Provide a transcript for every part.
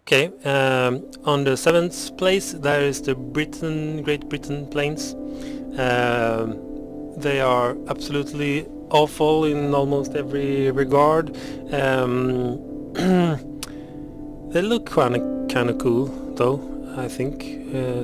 Okay, on the 7th place there is the Great Britain planes. They are absolutely awful in almost every regard. They look kind of cool though, I think.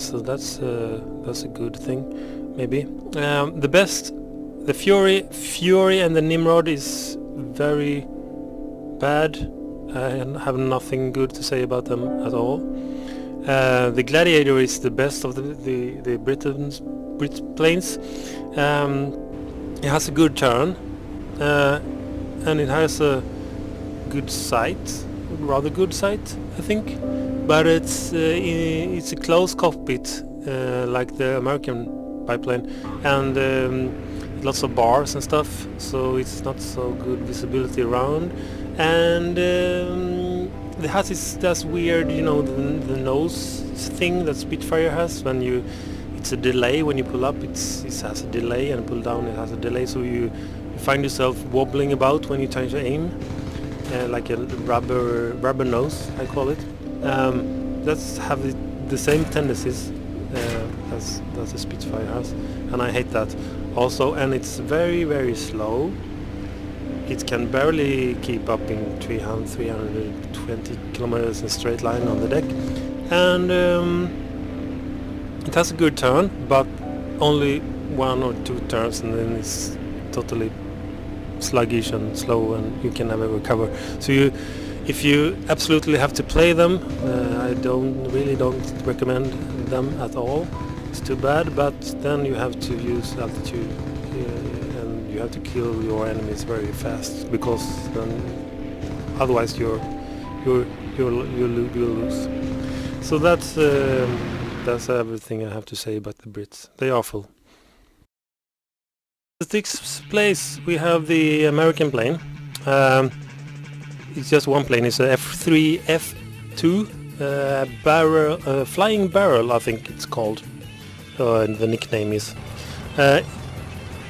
So that's a good thing, maybe. The Fury and the Nimrod is very bad. I have nothing good to say about them at all. The Gladiator is the best of the Brit planes. It has a good turn, and it has a good sight, rather good sight, I think. But it's a close cockpit, like the American biplane, and lots of bars and stuff, so it's not so good visibility around. And it has this weird, the nose thing that Spitfire has. It's a delay when you pull up. It has a delay, and pull down it has a delay. So you find yourself wobbling about when you try to aim, like a rubber nose, I call it. That's have the same tendencies as the Spitfire has, and I hate that also. And it's very, very slow. It can barely keep up in 320 kilometers in straight line on the deck, and it has a good turn, but only 1 or 2 turns, and then it's totally sluggish and slow, and you can never recover. So if you absolutely have to play them, I don't recommend them at all. It's too bad, but then you have to use altitude. You have to kill your enemies very fast, because then otherwise you'll lose. So that's everything I have to say about the Brits. They are awful. The 6th place we have the American plane. It's just one plane. It's a F2 barrel, flying barrel, I think it's called. And the nickname is.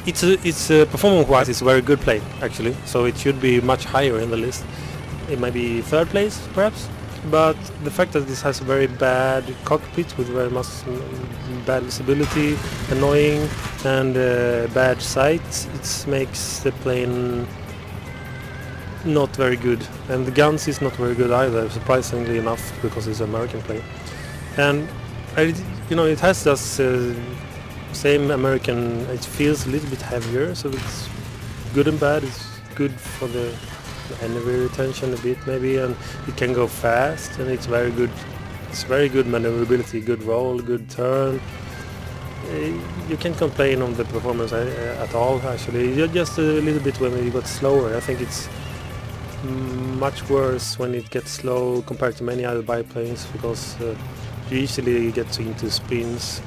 It's performance-wise, it's a very good plane actually, so it should be much higher in the list. It might be 3rd place perhaps, but the fact that this has a very bad cockpit with very much bad visibility, annoying, and bad sight, it makes the plane not very good. And the guns is not very good either, surprisingly enough, because it's an American plane. And it has this same American, it feels a little bit heavier, so it's good and bad. It's good for the enemy retention a bit maybe, and it can go fast, and it's very good. It's very good maneuverability, good roll, good turn. You can't complain on the performance at all actually. Just a little bit when it got slower. I think it's much worse when it gets slow compared to many other biplanes, because you easily get into spins,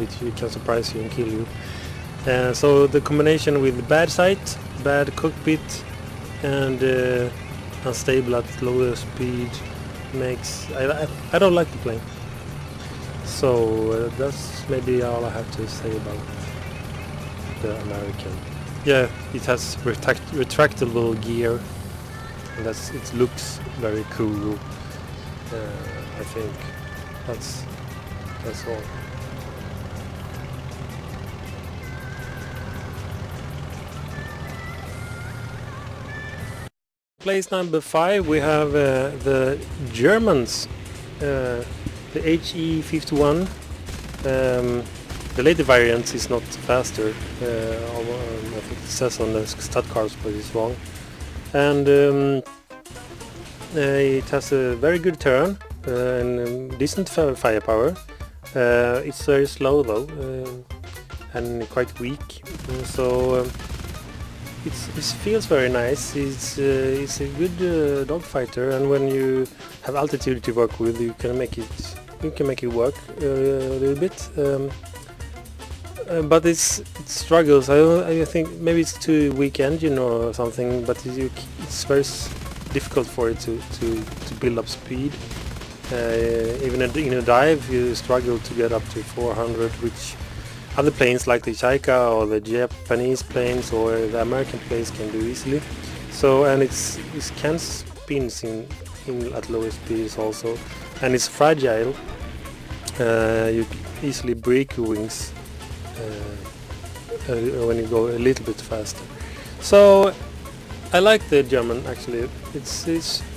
which can surprise you and kill you. So the combination with bad sight, bad cockpit, and unstable at lower speed makes I don't like the plane. So that's maybe all I have to say about the American. Yeah, it has retractable gear, and it looks very cool. I think that's all. Place number 5 we have the Germans, the HE51. The later variant is not faster. I think it says on the stud cards, but it's wrong. And it has a very good turn and decent firepower. It's very slow though, and quite weak. So it feels very nice. It's a good dogfighter, and when you have altitude to work with, you can make it work a little bit. But it struggles. I think maybe it's too weak engine or something. But it's very difficult for it to build up speed. Even in a dive, you struggle to get up to 400, which other planes like the Chaika or the Japanese planes or the American planes can do easily. So, and it can spins at lower speeds also, and it's fragile. You easily break your wings when you go a little bit faster. So I like the German actually. It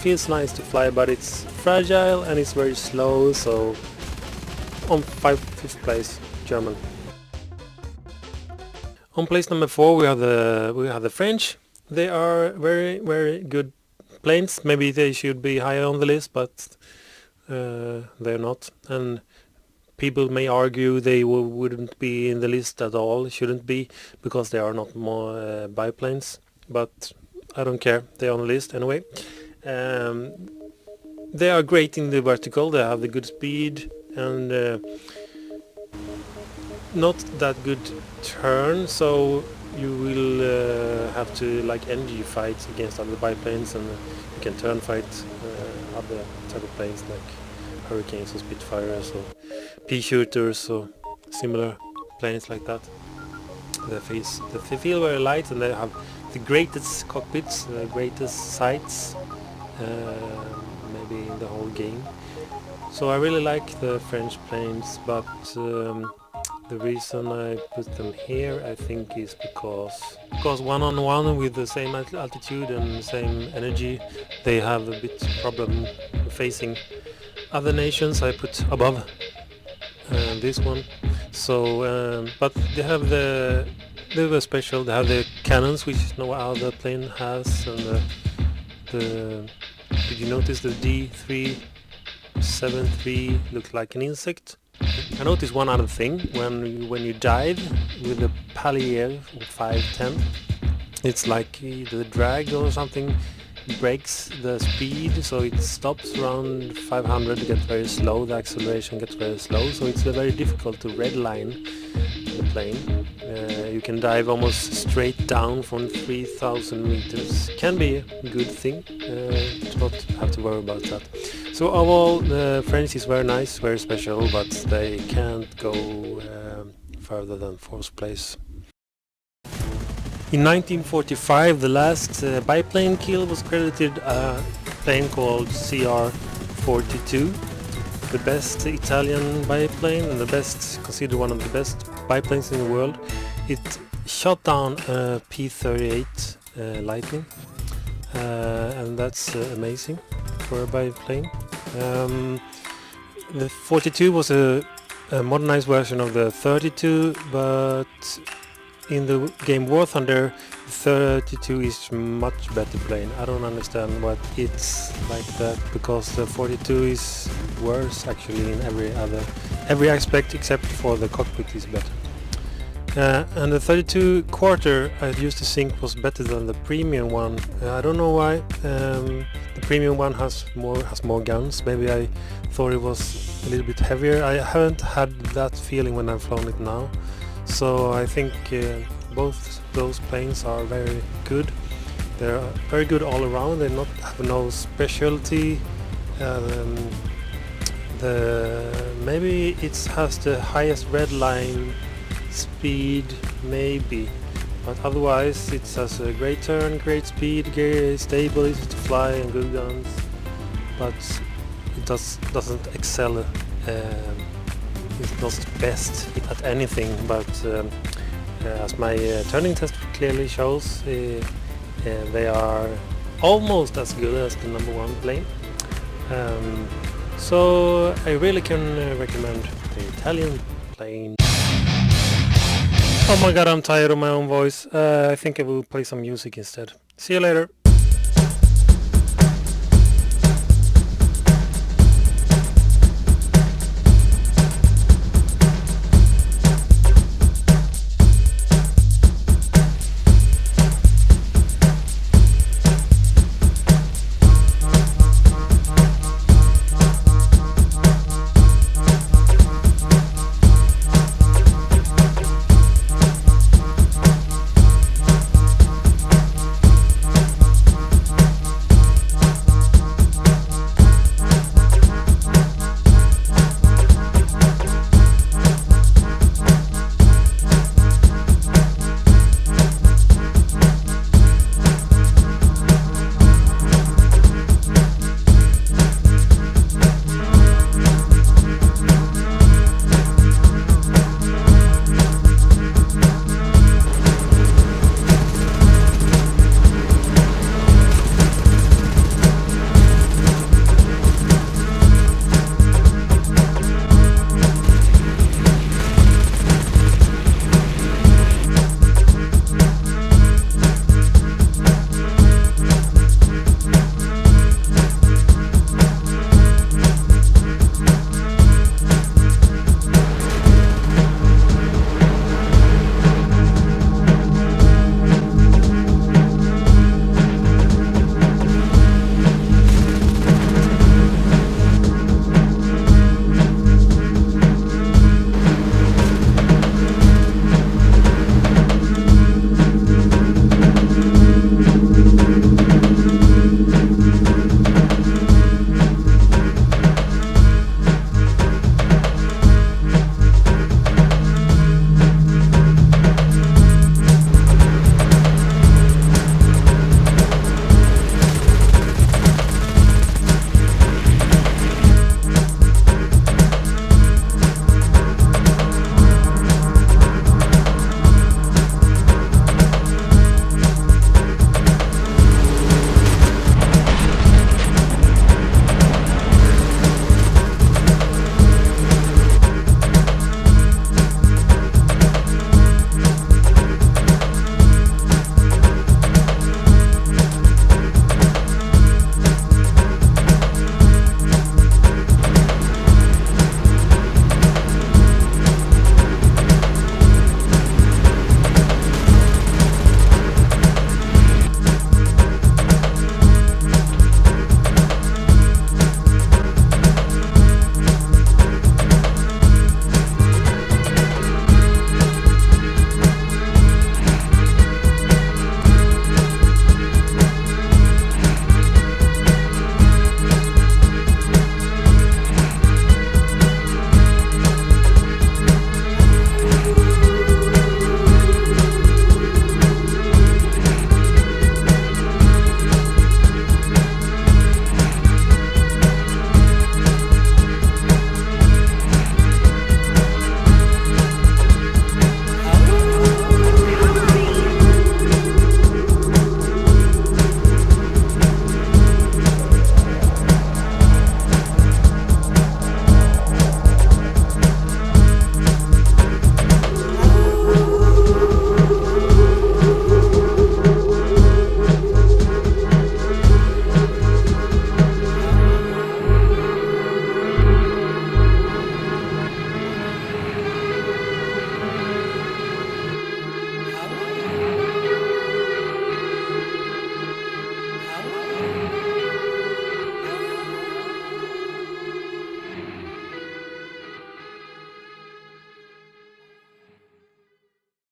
feels nice to fly, but it's fragile and it's very slow. So on 5th place, German. On place number 4 we have the French. They are very good planes. Maybe they should be higher on the list, but they're not. And people may argue they wouldn't be in the list at all. Shouldn't be, because they are not more biplanes. But I don't care. They're on the list anyway. They are great in the vertical. They have the good speed and not that good turn, so you will have to like energy fight against other biplanes, and you can turn fight other type of planes like Hurricanes or Spitfires or Pea-shooters or similar planes like that. They feel very light, and they have the greatest cockpits, the greatest sights maybe in the whole game. So I really like the French planes, but the reason I put them here, I think, is because one-on-one with the same altitude and the same energy, they have a bit problem facing other nations. I put above this one. So, but they were special. They have the cannons, which no other plane has, and did you notice the D373 looked like an insect? I noticed one other thing. When you dive with the Palier 510, it's like the drag or something breaks the speed, so it stops around 500 to get very slow. The acceleration gets very slow, so it's very difficult to redline the plane. You can dive almost straight down from 3,000 meters. Can be a good thing. Don't have to worry about that. So overall, the French is very nice, very special, but they can't go further than 4th place. In 1945, the last biplane kill was credited a plane called CR-42, the best Italian biplane and considered one of the best biplanes in the world. It shot down a P-38 Lightning, and that's amazing for a biplane. The 42 was a modernized version of the 32, but in the game War Thunder, 32 is much better plane. I don't understand what it's like that, because the 42 is worse actually in every aspect except for the cockpit is better. And the 32 quarter I used to think was better than the premium one. I don't know why. The premium one has more guns. Maybe I thought it was a little bit heavier. I haven't had that feeling when I've flown it now. So I think both those planes are very good. They're very good all around. They have no specialty. Maybe it has the highest red line speed, maybe, but otherwise it has a great turn, great speed, stable, easy to fly, and good guns. But it doesn't excel. It's not best at anything, but as my turning test clearly shows, they are almost as good as the #1 plane. So I really can recommend the Italian plane. Oh my god, I'm tired of my own voice. I think I will play some music instead. See you later.